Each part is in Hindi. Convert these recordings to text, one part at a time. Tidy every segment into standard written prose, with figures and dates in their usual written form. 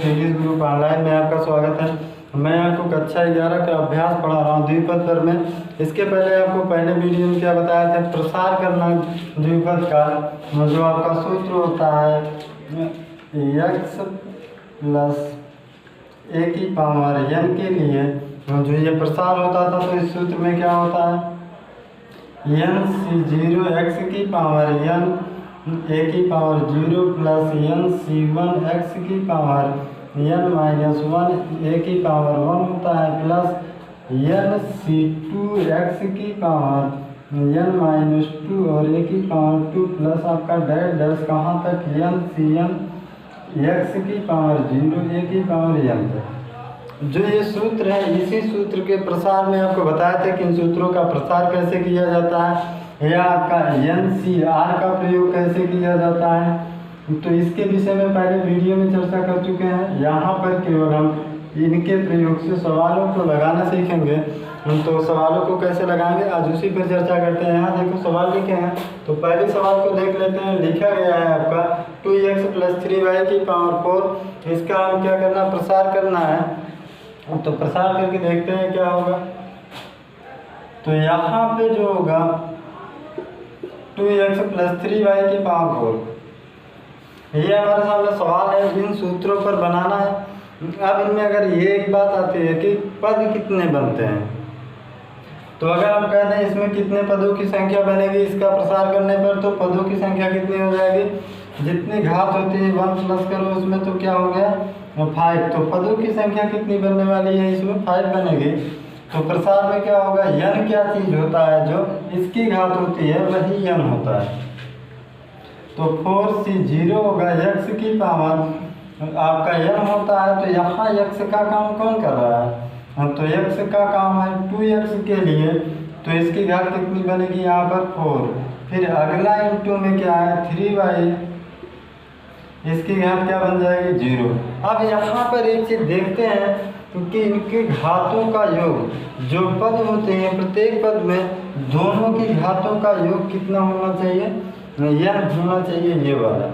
फिजिक्स ग्रुप ऑनलाइन में आपका स्वागत है। मैं आपको कक्षा 11 का अभ्यास पढ़ा रहा हूँ द्विपद पर में। इसके पहले आपको पहले वीडियो में क्या बताया था, प्रसार करना द्विपद का जो आपका सूत्र होता है x प्लस ए की पावर n के लिए जो ये प्रसार होता था, तो इस सूत्र में क्या होता है n c0 x की पावर n ए की power 0 plus n c1 x की पावर n माइनस 1 ए की पावर 1 होता है, प्लस n c2 x की पावर n माइनस 2 और ए की पावर 2 प्लस आपका डैश डैश कहाँ तक n cn x की पावर 0 ए की पावर n तक। जो ये सूत्र है, इसी सूत्र के प्रसार में आपको बताया था कि इन सूत्रों का प्रसार कैसे किया जाता है या आपका NCR का प्रयोग कैसे किया जाता है। तो इसके विषय में पहले वीडियो में चर्चा कर चुके हैं। यहाँ पर केवल हम इनके प्रयोग से सवालों को लगाना सीखेंगे। तो सवालों को कैसे लगाएंगे आज उसी पर चर्चा करते हैं। यहाँ देखो सवाल लिखे हैं, तो पहले सवाल को देख लेते हैं। लिखा गया है आपका 2x प्लस 3y की पावर 4। इसका हम क्या करना, प्रसार करना है। तो प्रसार करके देखते हैं क्या होगा। तो यहाँ पे जो होगा 2x प्लस 3y की पावर 4, ये हमारे सामने सवाल है, इन सूत्रों पर बनाना है। अब इनमें अगर ये एक बात आती है कि पद कितने बनते हैं, तो अगर हम कहते हैं इसमें कितने पदों की संख्या बनेगी इसका प्रसार करने पर, तो पदों की संख्या कितनी हो जाएगी, जितनी घात होती है 1 प्लस करो उसमें, तो क्या हो गया 5। तो पदों की संख्या कितनी बनने वाली है, इसमें 5 बनेगी। तो प्रसार में क्या होगा, n क्या चीज़ होता है, जो इसकी घात होती है वही n होता है। तो 4c0 होगा x की पावर आपका n होता है। तो यहाँ x का काम कौन कर रहा है, तो x का काम है 2x के लिए, तो इसकी घात कितनी बनेगी यहाँ पर 4। फिर अगला इंटू में क्या है 3y, इसकी घात क्या बन जाएगी 0। अब यहाँ पर एक चीज़ देखते हैं कि इनके घातों का योग, जो पद होते हैं प्रत्येक पद में दोनों की घातों का योग कितना होना चाहिए, n होना चाहिए ये वाला।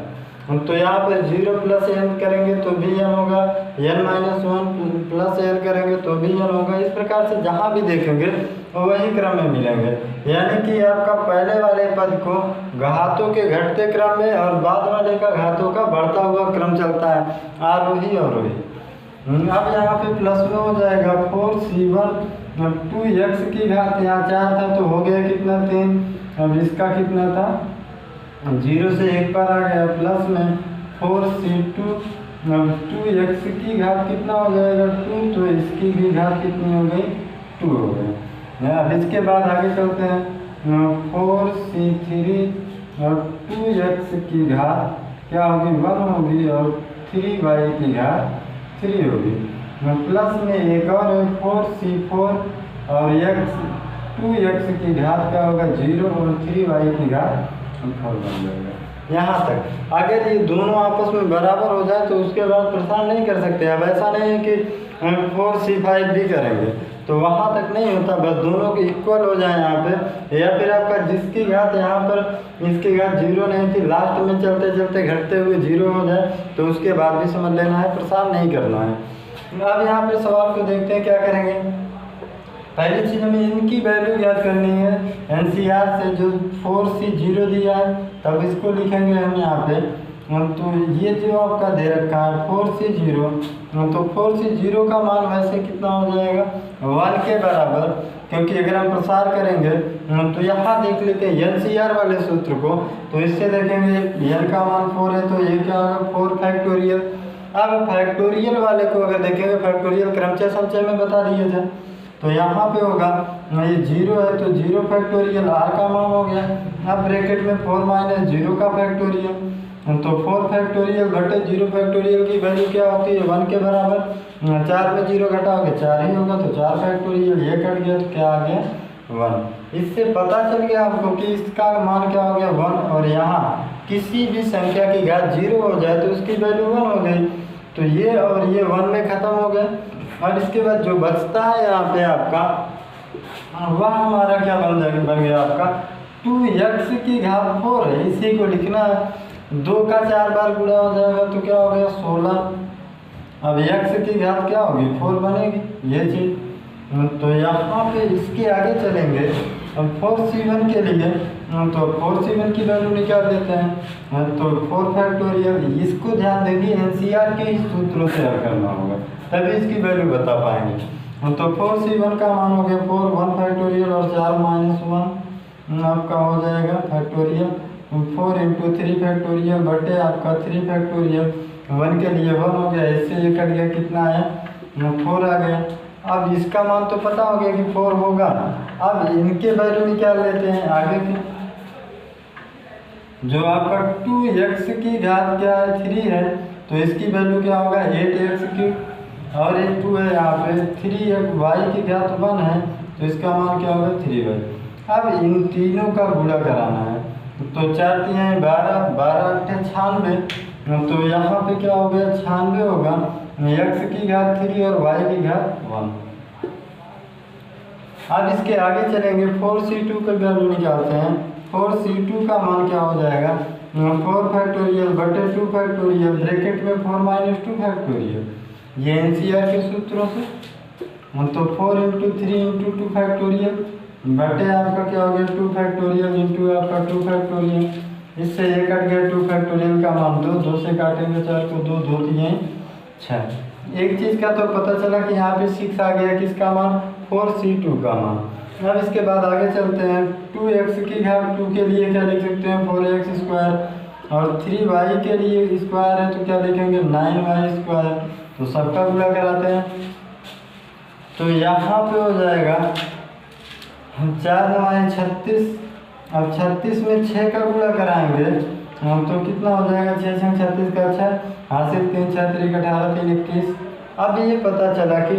तो यहाँ पर 0 प्लस n करेंगे तो भी n होगा, n माइनस 1 प्लस n करेंगे तो भी n होगा। इस प्रकार से जहाँ भी देखेंगे वही क्रम में मिलेंगे, यानी कि आपका पहले वाले पद को घातों के घटते क्रम में और बाद वाले का घातों का बढ़ता हुआ क्रम चलता है, आरोही अवरोही। अब यहाँ पे प्लस में हो जाएगा 4c1 2x की घात यहाँ 4 था तो हो गया कितना 3। अब इसका कितना था 0 से 1 पर आ गया, प्लस में 4c2 2x की घात कितना हो जाएगा 2, तो इसकी भी घात कितनी हो गई 2 हो गई। अब इसके बाद आगे चलते हैं 4c3 और 2x की घात क्या होगी 1 होगी और 3y की घात 3 होगी। प्लस में एक और 4c4 और 2x की घात क्या होगा 0 और 3y की घात 4 बन जाएगा। यहाँ तक अगर ये दोनों आपस में बराबर हो जाए तो उसके बाद प्रसार नहीं कर सकते। अब ऐसा नहीं है कि 4c5 भी करेंगे तो वहाँ तक नहीं होता, बस दोनों के इक्वल हो जाए यहाँ पे। या फिर आपका जिसकी घात यहाँ पर इसकी घात 0 नहीं थी, लास्ट में चलते चलते घटते हुए 0 हो जाए तो उसके बाद भी समझ लेना है, प्रसार नहीं करना है। अब यहाँ पे सवाल को देखते हैं क्या करेंगे। पहली चीज़ हमें इनकी वैल्यू याद करनी है। NCR से जो 4c0 दिया है तब इसको लिखेंगे हम यहाँ पे। तो ये जो आपका दे रखा है 4c0, तो 4c0 का मान वैसे कितना हो जाएगा 1 के बराबर, क्योंकि अगर हम प्रसार करेंगे तो यहाँ देख लेते हैं NCR वाले सूत्र को, तो इससे देखेंगे n का मान 4 है तो ये क्या होगा 4 फैक्टोरियल। अब फैक्टोरियल वाले को अगर देखेंगे, फैक्टोरियल क्रमचय संचय में बता दिए थे, तो यहाँ पे होगा ये 0 है तो 0 फैक्टोरियल r का मान हो गया। अब ब्रैकेट में 4 माइनस 0 का फैक्टोरियल, तो 4 फैक्टोरियल घटे 0 फैक्टोरियल की वैल्यू क्या होती है 1 के बराबर। 4 में 0 घटाओगे 4 ही होगा, तो 4 फैक्टोरियल ये कट गया तो क्या आ गया 1। इससे पता चल गया आपको कि इसका मान क्या हो गया 1, और यहाँ किसी भी संख्या की घात 0 हो जाए तो उसकी वैल्यू 1 हो गई। तो ये और ये 1 में ख़त्म हो गए। और इसके बाद जो बचता है यहाँ पे आपका वह हमारा क्या बन गया आपका 2x की घात 4 है, इसी को लिखना है। 2 का 4 बार गुणा हो जाएगा तो क्या हो गया 16। अब x की घात क्या होगी 4 बनेगी ये चीज़। तो यहाँ पे इसके आगे चलेंगे हम 4c1 के लिए, तो 4c1 की वैल्यू निकाल लेते हैं। तो 4 फैक्टोरियल, इसको ध्यान देंगे एनसीआर के इस सूत्रों से हल करना होगा तभी इसकी वैल्यू बता पाएंगे। तो 4c1 का मान हो गया 4 1 फैक्टोरियल और 4 -1 आपका हो जाएगा फैक्टोरियल 4 × 3 फैक्टोरियल बटे आपका 3 फैक्टोरियल 1 के लिए 1 हो गया, इससे ये कट गया कितना है 4 आ गया। अब इसका मान तो पता हो गया कि 4 होगा। अब इनके वैल्यू निकाल लेते हैं आगे के, जो आपका 2x की घात क्या है 3 है, तो इसकी वैल्यू क्या होगा 8x³ और ये 2 है यहाँ पे 3y की घात 1 है, तो इसका मान क्या होगा 3y। अब इन तीनों का गुणा कराना है, तो 4 3 12 12 96, तो यहाँ पे क्या हो गया 96 होगा, x की घात 3 और y की घात 1। अब इसके आगे चलेंगे 4c2 का वैल्यू निकालते हैं। 4c2 का मान क्या हो जाएगा 4 फैक्टोरियल बटे 2 फैक्टोरियल ब्रैकेट में 4 - 2 फैक्टोरियल, ये एनसीआर के सूत्रों से। तो 4 × 3 × 2 फैक्टोरियल बटे आपका क्या हो गया 2 फैक्टोरियल इंटू आपका 2 फैक्टोरियल, इससे ये कट गया 2 फैक्टोरियल का मान 2, 2 से काटेंगे 4 को 2 2 3 6। एक चीज़ का तो पता चला कि यहाँ पे 6 आ गया, किसका मान 4c2 का मान। अब इसके बाद आगे चलते हैं 2x की घात 2 के लिए क्या लिख सकते हैं 4x² और 3y के लिए स्क्वायर है तो क्या लिखेंगे 9y²। तो सबका गुणा कराते हैं, तो यहाँ पे हो जाएगा 4 9 36। अब 36 में 6 का गुणा कराएंगे तो कितना हो जाएगा 6 6 36 का 6 हासिल 3 6 3 18 3 21। अब ये पता चला कि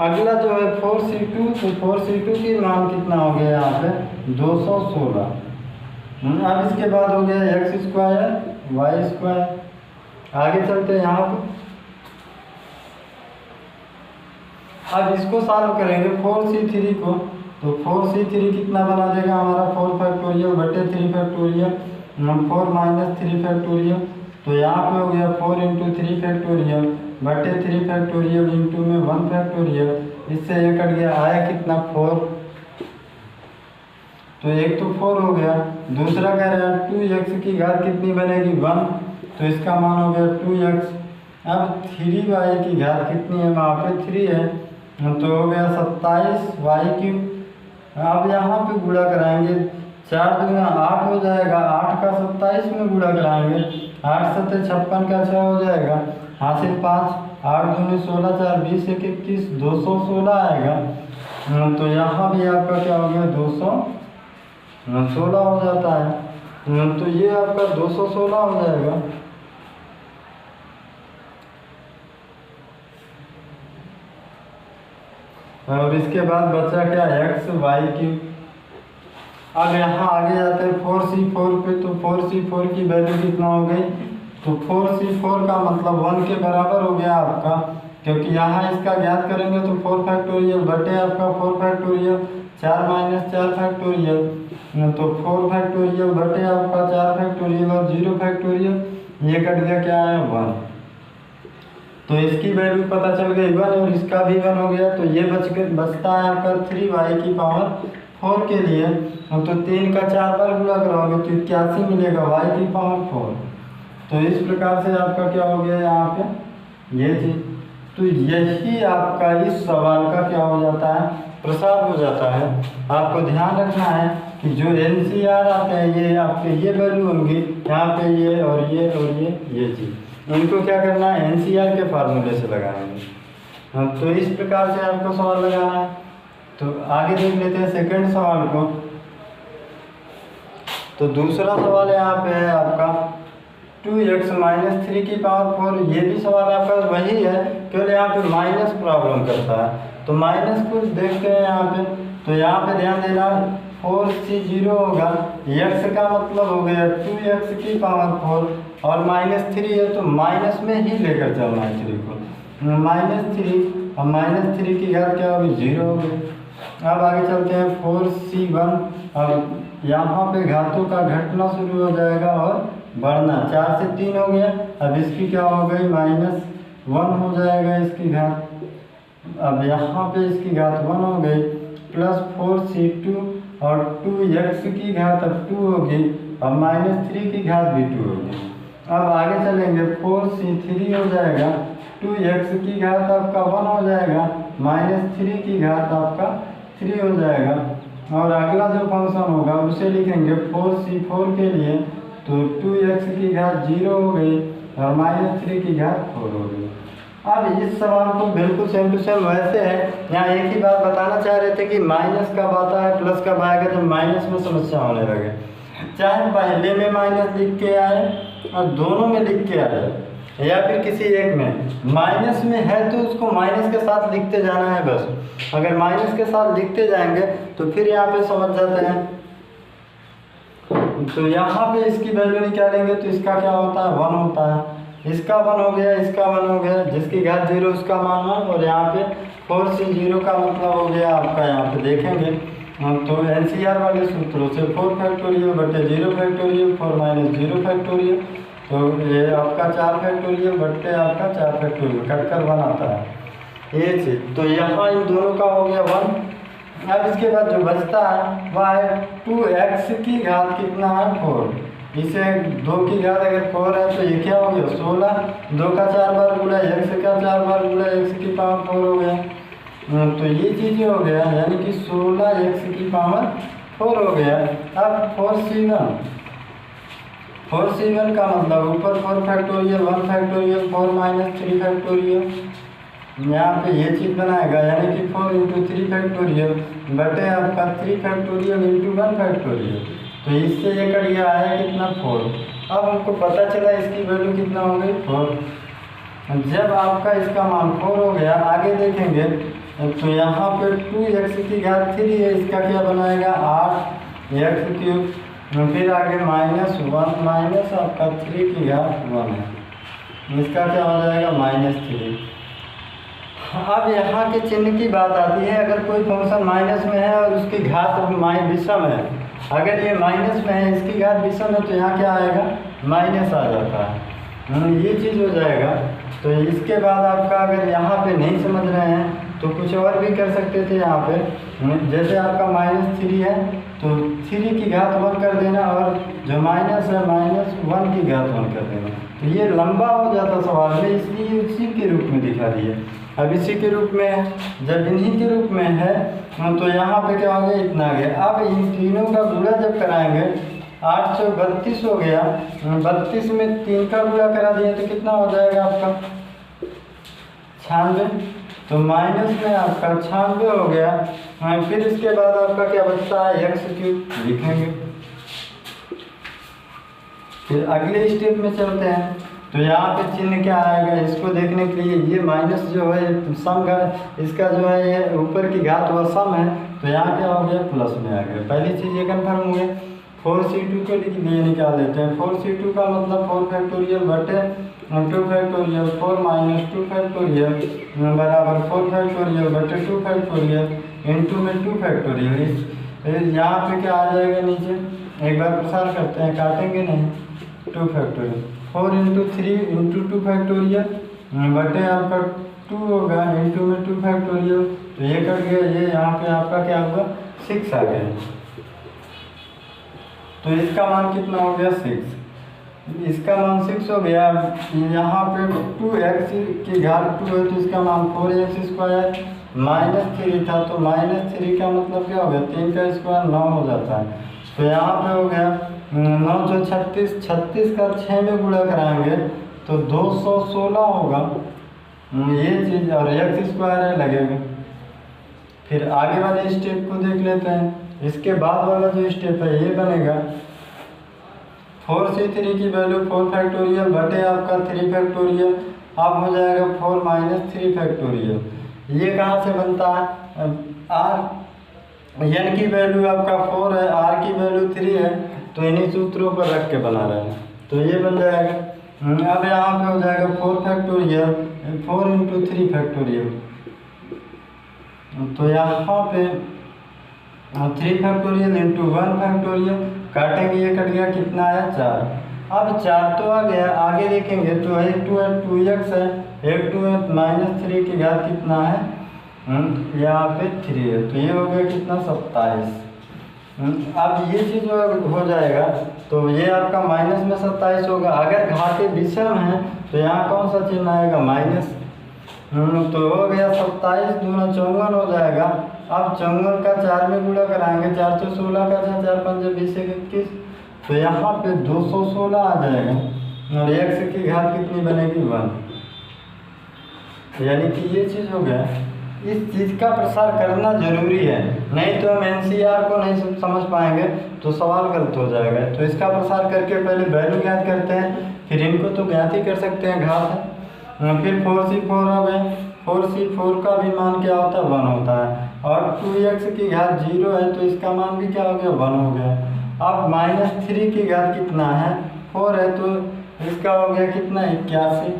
अगला जो है 4c2, तो 4c2 की मान कितना हो गया यहाँ पे 216। अब इसके बाद हो गया x² y²। आगे चलते हैं यहाँ पे, अब इसको सॉल्व करेंगे 4c3 को, तो 4c3 कितना बना देगा हमारा 4 फैक्टोरियल बटे 3 फैक्टोरियल 4 - 3 फैक्टोरियल, तो यहाँ पे हो गया 4 × 3 फैक्टोरियल बटे 3 फैक्टोरियल इंटू में 1 फैक्टोरियल, इससे ये कट गया आया कितना 4। तो एक तो 4 हो गया, दूसरा कह रहा है 2x की घात कितनी बनेगी 1, तो इसका मान हो गया 2x। अब 3y की घात कितनी है वहाँ पे 3 है, तो हो गया 27y³। अब यहाँ पे गुणा कराएंगे 4 दूना 8 हो जाएगा, 8 का 27 में गुणा कराएंगे 8 7 56 का 6 हो जाएगा हासिल 5 8 दूनी 16 4 20 1 21 216 आएगा। तो यहाँ भी आपका क्या हो गया 216 हो जाता है, तो ये आपका 216 हो जाएगा। और इसके बाद बचा क्या x y³। अब यहाँ आगे जाते हैं 4c4 पे, तो 4c4 की वैल्यू कितना हो गई, तो 4c4 का मतलब 1 के बराबर हो गया आपका, क्योंकि यहाँ इसका ज्ञात करेंगे तो 4 फैक्टोरियल बटे आपका 4 फैक्टोरियल 4 - 4 फैक्टोरियल, तो 4 फैक्टोरियल बटे आपका 4 फैक्टोरियल और 0 फैक्टोरियल, ये कट गया क्या है 1। तो इसकी वैल्यू पता चल गई 1 और इसका भी 1 हो गया, तो ये बचता है आपका 3y⁴ के लिए। तो 3 का 4 बार गुणा कराओगे तो 81 मिलेगा y⁴। तो इस प्रकार से आपका क्या हो गया यहाँ पे ये चीज। तो यही आपका इस सवाल का क्या हो जाता है प्रसार हो जाता है। आपको ध्यान रखना है कि जो एनसीआर आते हैं ये आपके ये वैल्यू होंगी यहाँ पे ये और ये और ये चीज़, इनको क्या करना है एनसीआर के फार्मूले से लगाएंगे। तो इस प्रकार से आपको सवाल लगाना है। तो आगे देख लेते हैं सेकंड सवाल को। तो दूसरा सवाल यहाँ पे है आपका 2x - 3⁴। ये भी सवाल आपका वही है, केवल यहाँ पे माइनस प्रॉब्लम करता है। तो माइनस को देखते हैं यहाँ पे, तो यहाँ पे ध्यान देना 4c0 होगा, x का मतलब हो गया 2x⁴ और -3 है तो माइनस में ही लेकर चलना है 3 को, -3 और -3 की घात क्या होगी 0 होगी। अब आगे चलते हैं 4c1। अब यहाँ पे घातों का घटना शुरू हो जाएगा और बढ़ना, 4 से 3 हो गया। अब इसकी क्या हो गई 1 हो जाएगा इसकी घात। अब यहाँ पे इसकी घात 1 हो गई, प्लस 4c2 और 2x की घात अब 2 होगी और -3 की घात भी 2 होगी। अब आगे चलेंगे, 4c3 हो जाएगा, 2x की घात आपका 1 हो जाएगा, -3 की घात आपका 3 हो जाएगा। और अगला जो फंक्शन होगा उसे लिखेंगे 4c4 के लिए, तो 2x की घात 0 हो गई और -3 की घात 4 हो गई। अब इस सवाल को बिल्कुल सेम टू सेम वैसे है, यहाँ एक ही बात बताना चाह रहे थे कि माइनस कब आता है प्लस कब आएगा, जब माइनस में समस्या होने लगे। चाहे पहले में माइनस लिख के आए और दोनों में लिख के आए, या फिर किसी एक में माइनस में है तो उसको माइनस के साथ लिखते जाना है बस। अगर माइनस के साथ लिखते जाएंगे तो फिर यहाँ पे समझ जाते हैं। तो यहाँ पे इसकी वैल्यू निकालेंगे तो इसका क्या होता है, 1 होता है, इसका 1 हो गया, इसका 1 हो गया, जिसकी घात 0 उसका मान 1, और यहाँ पे 4c0 का मतलब हो गया आपका, यहाँ पे देखेंगे तो NCR वाले सूत्रों से 4 फैक्टोरियल बटे 0 फैक्टोरियल 4 माइनस 0 फैक्टोरियल, तो ये आपका 4 फैक्टोरियल बटे आपका 4 फैक्टोरियल कटकर 1 आता है ये चीज़। तो यहाँ इन दोनों का हो गया 1। अब इसके बाद जो बचता है वह है 2x की घात कितना है, 4। इसे 2 की घात अगर 4 है तो ये क्या हो गया 16, 2 का 4 बार गुणा, x का 4 बार गुणा, x की पावर 4 हो गया। तो ये चीज़ हो गया, यानी कि 16x की पावर 4 हो गया। अब 4c1 का मतलब ऊपर 4 फैक्टोरियल 1 फैक्टोरियल 4 माइनस 3 फैक्टोरियल, यहाँ पे ये चीज़ बनाएगा, यानी कि 4 इंटू 3 फैक्टोरियल बटे आपका 3 फैक्टोरियल इंटू 1 फैक्टोरियल। तो इससे ये कट गया आया कितना 4। अब हमको पता चला इसकी वैल्यू कितना हो गई 4। जब आपका इसका मान 4 हो गया, आगे देखेंगे तो यहाँ पे 2x की घात 3 है, इसका क्या बनाएगा 8x3, फिर आगे -1 माइनस आपका 3 की घात 1 है, इसका क्या हो जाएगा -3। अब यहाँ के चिन्ह की बात आती है, अगर कोई फंक्शन माइनस में है और उसकी घात विषम है, अगर ये माइनस में है इसकी घात विषम है तो यहाँ क्या आएगा माइनस आ जाता है, ये चीज़ हो जाएगा। तो इसके बाद आपका अगर यहाँ पे नहीं समझ रहे हैं तो कुछ और भी कर सकते थे। यहाँ पे जैसे आपका -3 है तो 3 की घात 1 कर देना, और जो माइनस है -1 की घात 1 कर देना, तो ये लंबा हो जाता सवाल में, इसलिए इसी के रूप में दिखा दिए। अब इसी के रूप में, जब इन्हीं के रूप में है तो यहाँ पे क्या हो गया इतना आ गया। अब इन तीनों का गुणा जब कराएंगे 832 हो गया, 32 में 3 का गुणा करा दिए तो कितना हो जाएगा आपका 96, तो माइनस में आपका 96 हो गया। फिर इसके बाद आपका क्या बचता है x³ लिखेंगे। फिर अगले स्टेप में चलते हैं, तो यहाँ पे चिन्ह क्या आएगा इसको देखने के लिए, ये माइनस जो है सम का, इसका जो है ये ऊपर की घात वह सम है, तो यहाँ क्या हो गया प्लस में आ गया। पहली चीज़ ये कन्फर्म हो गया। 4c2 को लिख लिए निकाल देते हैं। 4c2 का मतलब 4 फैक्टोरियल बटे 2 फैक्टोरियल 4 माइनस 2 फैक्टोरियल बराबर 4 फैक्टोरियल बटे 2 फैक्टोरियल इंटू में 2 फैक्टोरियल। यहाँ पे क्या आ जाएगा नीचे, एक बार प्रसार करते हैं, काटेंगे नहीं, 2 फैक्टोरियल 4 इंटू 3 इंटू 2 फैक्टोरियल बटे आपका 2 होगा इंटू में 2 फैक्टोरियल, तो ये कट गया, ये यहाँ पे आपका क्या होगा 6 आ गया। तो इसका मान कितना हो गया 6, इसका मान 6 हो गया। यहाँ पे 2x की घात 2 है तो इसका मान 4x² -3 था, तो -3 का मतलब क्या हो गया 3 का स्क्वायर 9 हो जाता है। तो यहाँ पे हो गया 9 जो 36, 36 का 6 में गुणा कराएंगे तो 216 होगा ये चीज़, और x² है लगेगा। फिर आगे वाले स्टेप को देख लेते हैं। इसके बाद वाला जो स्टेप है ये बनेगा 4c3 की वैल्यू 4 फैक्टोरियल बटे आपका 3 फैक्टोरियल, अब हो जाएगा 4 माइनस 3 फैक्टोरियल। ये कहाँ से बनता है, r n की वैल्यू आपका 4 है, r की वैल्यू 3 है, तो इन्हीं सूत्रों पर रख के बना रहे हैं, तो ये बन जाएगा। अब यहाँ पे हो जाएगा 4 फैक्टोरियल 4 इंटू 3 फैक्टोरियल, तो यहाँ पे 3 फैक्टोरियल इंटू 1 फैक्टोरियल, काटेंगे ये कट गया, कितना आया 4। अब 4 तो आ गया, आगे देखेंगे तो है 2x है, एक 2 में -3 की घात कितना है, यहाँ पे 3 है, तो ये हो गया कितना 27। अब ये चीज़ हो जाएगा तो ये आपका माइनस में 27 होगा। अगर घाते विषम है तो यहाँ कौन सा चिन्ह आएगा, माइनस। तो हो गया 27 दूना 54 हो जाएगा। अब 54 का 4 में गुणा कराएंगे, 4 से 16 का 4, 4 5 20 21, तो यहाँ पे 216 आ जाएगा और x की घात कितनी बनेगी 1। यानी कि ये चीज़ हो गया। इस चीज़ का प्रसार करना जरूरी है, नहीं तो हम एनसीआर को नहीं समझ पाएंगे तो सवाल गलत हो जाएगा। तो इसका प्रसार करके पहले वैल्यू ज्ञात करते हैं, फिर इनको तो ज्ञात ही कर सकते हैं, घात है। फिर 4c4 हो गए, 4c4 का भी मान क्या होता है 1 होता है, और 2x की घात 0 है तो इसका मान भी क्या हो गया 1 हो गया। अब -3 की घात कितना है 4 है तो इसका हो गया कितना 81।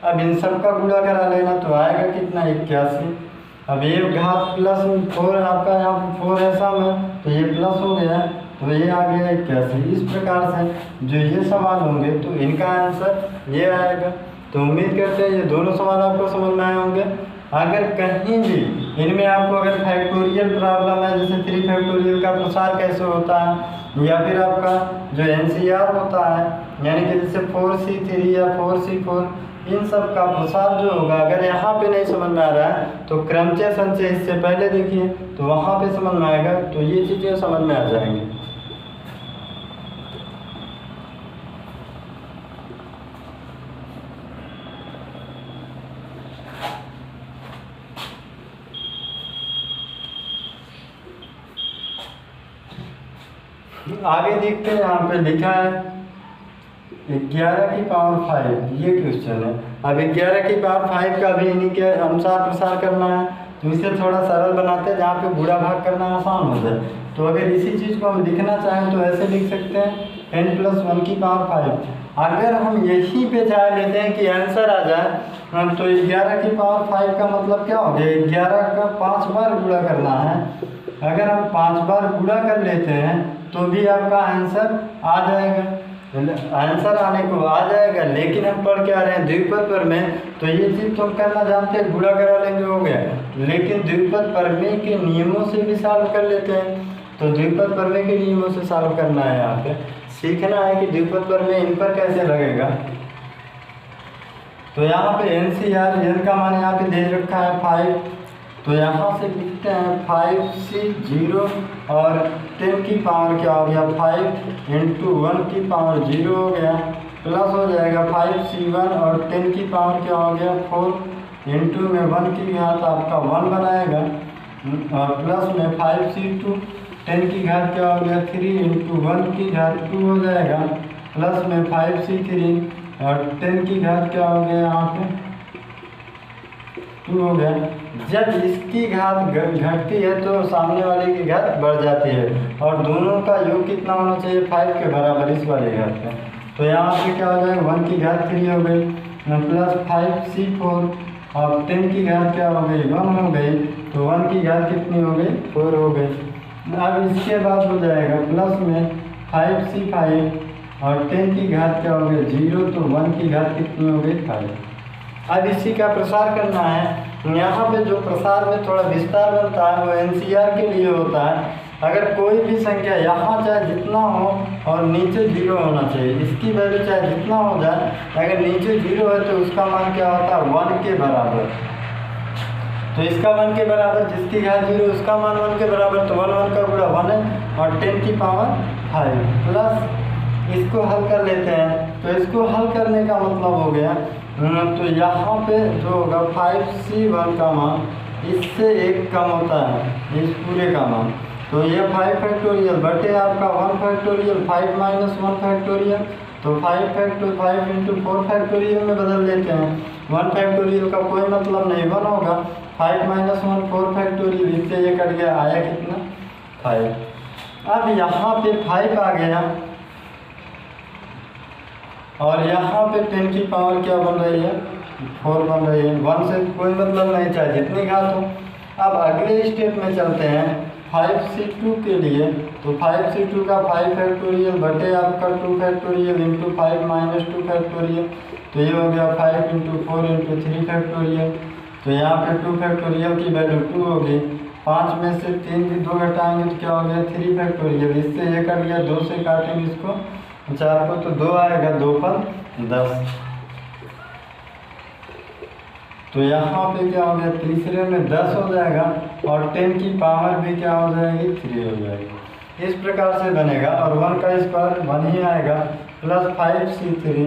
अब इन सब का गुणा करा लेना तो आएगा कितना 81। अब ये घात प्लस 4 आपका यहाँ पर 4 है सम है तो ये प्लस हो गया तो ये आ गया 81। इस प्रकार से जो ये सवाल होंगे तो इनका आंसर ये आएगा। तो उम्मीद करते हैं ये दोनों सवाल आपको समझ में आए होंगे। अगर कहीं भी इनमें आपको अगर फैक्टोरियल प्रॉब्लम है, जैसे 3 फैक्टोरियल का प्रसार कैसे होता है, या फिर आपका जो एनसीआर होता है यानी कि जैसे 4c3 या 4c4, इन सब का प्रसार जो होगा अगर यहाँ पे नहीं समझ में आ रहा है तो क्रमचय संचय इससे पहले देखिए तो वहाँ पे समझ में आएगा, तो ये चीज़ें समझ में आ जाएंगी। आगे देखते हैं, यहाँ पे लिखा है 11 की पावर 5, ये क्वेश्चन है। अब 11 की पावर 5 का भी इन्हीं के अनुसार प्रसार करना है, तो इसे थोड़ा सरल बनाते हैं जहाँ पे गुणा भाग करना आसान हो जाए। तो अगर इसी चीज़ को हम लिखना चाहें तो ऐसे लिख सकते हैं n+1 की पावर 5। अगर हम यहीं पे चाह लेते हैं कि आंसर आ जाए तो 11 की पावर 5 का मतलब क्या हो गया, 11 का 5 बार गुणा करना है। अगर हम 5 बार गुणा कर लेते हैं तो भी आपका आंसर आ जाएगा, आंसर आने को आ जाएगा। लेकिन हम पढ़ के आ रहे हैं द्विपद प्रमेय, तो ये चीज़ तो करना जानते हैं, गुणा करा लेंगे हो गया। लेकिन द्विपद प्रमेय के नियमों से भी सॉल्व कर लेते हैं, तो द्विपद प्रमेय के नियमों से सॉल्व करना है। यहाँ पे सीखना है कि द्विपद प्रमेय इन पर कैसे लगेगा। तो यहाँ पे एनसीआर n का मान यहाँ पे दे रखा है 5, तो यहाँ से लिखते हैं 5c0 और 10 की पावर क्या हो गया 5 इंटू 1 की पावर 0 हो गया, प्लस हो जाएगा 5c1 और 10 की पावर क्या हो गया 4 इंटू में 1 की घात आपका 1 बनाएगा, और प्लस में 5c2 10 की घात क्या हो गया 3 इंटू 1 की घात 2 हो जाएगा, प्लस में 5c3 और 10 की घात क्या हो गया यहाँ पे 2 हो गया। जब इसकी घात घटती है तो सामने वाले की घात बढ़ जाती है, और दोनों का योग कितना होना चाहिए 5 के बराबर इस वाले घात का। तो यहाँ पे क्या हो जाएगा 1 की घात 3 हो गई, प्लस 5c4 और 10 की घात क्या हो गई 1 हो गई, तो 1 की घात कितनी हो गई 4 हो गई। अब इसके बाद हो जाएगा प्लस में 5c5 और 10 की घात क्या हो गई 0, तो 1 की घात कितनी हो गई 5। अब इसी का प्रसार करना है। यहाँ पे जो प्रसार में थोड़ा विस्तार बनता है वो एनसीआर के लिए होता है। अगर कोई भी संख्या यहाँ चाहे जितना हो और नीचे 0 होना चाहिए, इसकी वैल्यू चाहे जितना हो जाए, अगर नीचे 0 है तो उसका मान क्या होता है 1 के बराबर। तो इसका 1 के बराबर, जिसकी घात 0 उसका मान 1 के बराबर, तो 1 का गुणा 1 है और 10 की पावर 5 प्लस इसको हल कर लेते हैं। तो इसको हल करने का मतलब हो गया तो यहाँ पे जो होगा 5c1 का मान इससे 1 कम होता है इस पूरे का मान, तो ये 5 फैक्टोरियल बटे आपका 1 फैक्टोरियल 5 माइनस 1 फैक्टोरियल, तो 5 इंटू 4 फैक्टोरियल में बदल देते हैं। 1 फैक्टोरियल का कोई मतलब नहीं, 1 होगा, 5 माइनस 1 4 फैक्टोरियल, इससे ये कट गया, आया कितना 5। अब यहाँ पे 5 आ गया और यहाँ पे 10 की पावर क्या बन रही है 4 बन रही है, 1 से कोई मतलब नहीं, चाहे जितनी घात हो। अब अगले स्टेप में चलते हैं 5c2 के लिए, तो 5c2 का 5 फैक्टोरियल बटे आपका 2 फैक्टोरियल इंटू 5 माइनस 2 फैक्टोरियल, तो ये हो गया 5 × 4 × 3 फैक्टोरियल। तो यहाँ पे 2 फैक्टोरियल की वैल्यू 2 होगी। 5 में से 3 की 2 घटाएंगे तो क्या हो गया 3 फैक्टोरियल। इससे ये कट गया, 2 से काटेंगे इसको 4 को तो 2 आएगा, 2 पर 10। तो यहाँ पे क्या हो गया, तीसरे में 10 हो जाएगा और 10 की पावर भी क्या हो जाएगी 3 हो जाएगी। इस प्रकार से बनेगा और 1 का स्क्वायर 1 ही आएगा प्लस 5c3।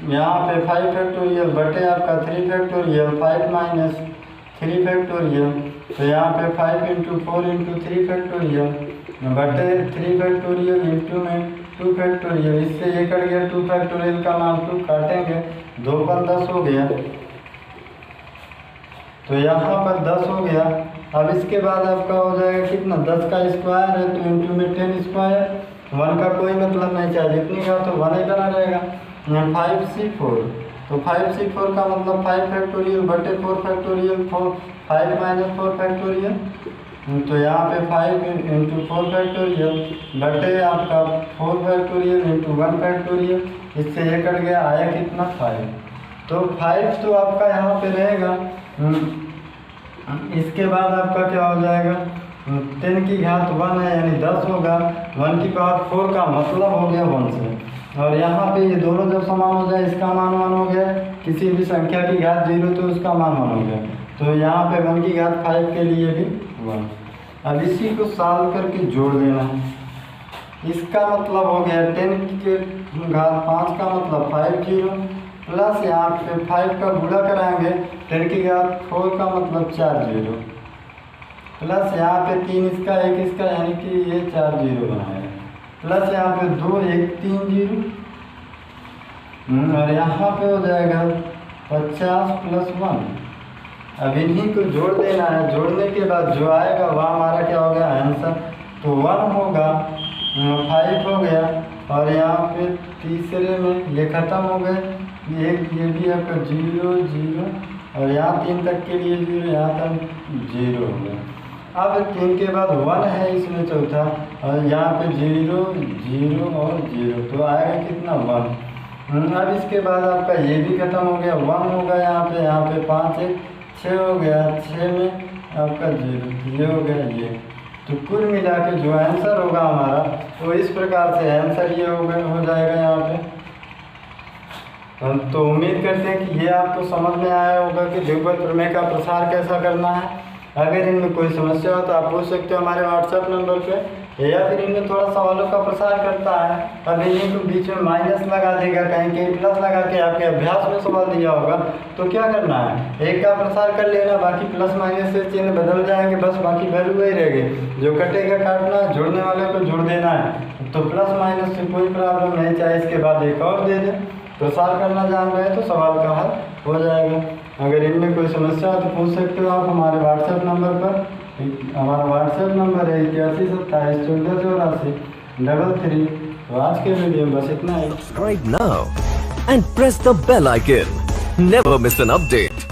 यहाँ पे 5 फैक्टोरियल बटे आपका 3 फैक्टोरियल, 5 माइनस 3 फैक्टोरियल। तो यहाँ पे 5 × 4 × 3 फैक्टोरियल बटे 3 फैक्टोरियल इंटू में 2 फैक्टोरियल। इससे ये कट गया 2 फैक्टोरियल का मान 2 काटेंगे, 2 पर 10 हो गया। तो यहाँ पर 10 हो गया। अब इसके बाद आपका हो जाएगा कितना, 10 का स्क्वायर है तो इंटू में 10 स्क्वायर। 1 का कोई मतलब नहीं, चाहे जितनी का तो 1 ही बना रहेगा। 5c4, तो 5c4 का मतलब 5 फैक्टोरियल बटे 4 फैक्टोरियल, 5 माइनस 4 फैक्टोरियल। तो यहाँ पे 5 × 4 फैक्टोरियल बटे आपका 4 फैक्टोरियल इंटू 1 फैक्टोरियल। इससे ये कट गया, आया कितना 5। तो 5 तो आपका यहाँ पे रहेगा। इसके बाद आपका क्या हो जाएगा, 10 की घात 1 है यानी 10 होगा। 1 की पावर 4 का मतलब हो गया 1 से। और यहाँ पे ये दोनों जब समान हो जाए, इसका मान 1 हो गया, किसी भी संख्या की घात 0 तो उसका मान 1 हो गया। तो यहाँ पे 1 की घात 5 के लिए भी 1। अब इसी को सॉल्व करके जोड़ देना है। इसका मतलब हो गया 10 की घात 5 का मतलब 50 प्लस यहाँ पे 5 का गुणा कराएंगे, 10 की घात 4 का मतलब 40 प्लस यहाँ पे 3 इसका 1 इसका यानी कि ये 40 बनाएगा, प्लस यहाँ पे 2 1 3 0 और यहाँ पे हो जाएगा 50 प्लस 1। अब इन्हीं को जोड़ देना है। जोड़ने के बाद जो आएगा वह हमारा क्या हो गया आंसर। तो 1 होगा, 5 हो गया और यहाँ पे तीसरे में ये ख़त्म हो गए, ये भी आपका 0 0 और यहाँ 3 तक के लिए 0, यहाँ तक 0 हो गया। अब 3 के बाद 1 है इसमें चौथा और यहाँ पे 0 0 और 0 तो आएगा कितना 1। अब इसके बाद आपका ये भी ख़त्म हो गया, 1 होगा यहाँ पे 5 1 6 हो गया, 6 में आपका 0 ये हो गया ये। तो कुल मिला के जो आंसर होगा हमारा वो इस प्रकार से आंसर ये हो जाएगा यहाँ पे। तो उम्मीद करते हैं कि ये आपको समझ में आया होगा कि द्विपद प्रमेय का प्रसार कैसा करना है। अगर इनमें कोई समस्या हो तो आप पूछ सकते हो हमारे व्हाट्सएप नंबर पे, या फिर इनमें थोड़ा सवालों का प्रसार करता है। अब इन्हीं को बीच में माइनस लगा देगा, कहीं कहीं प्लस लगा के आपके अभ्यास में सवाल दिया होगा तो क्या करना है, एक का प्रसार कर लेना, बाकी प्लस माइनस से चिन्ह बदल जाएंगे, बस बाकी वैल्यू वही रहेगी। जो कटेगा काटना, जोड़ने वाले को जोड़ देना है। तो प्लस माइनस से कोई प्रॉब्लम नहीं, चाहे इसके बाद एक और दे दे। प्रसार करना जान रहे तो सवाल का हल हो जाएगा। अगर इनमें कोई समस्या हो तो पूछ सकते हो आप हमारे व्हाट्सएप नंबर पर। हमारा व्हाट्सएप नंबर है 81 27 14 84 33। तो आज के वीडियो में बस इतना ही। Subscribe now and press the bell icon. Never miss an update.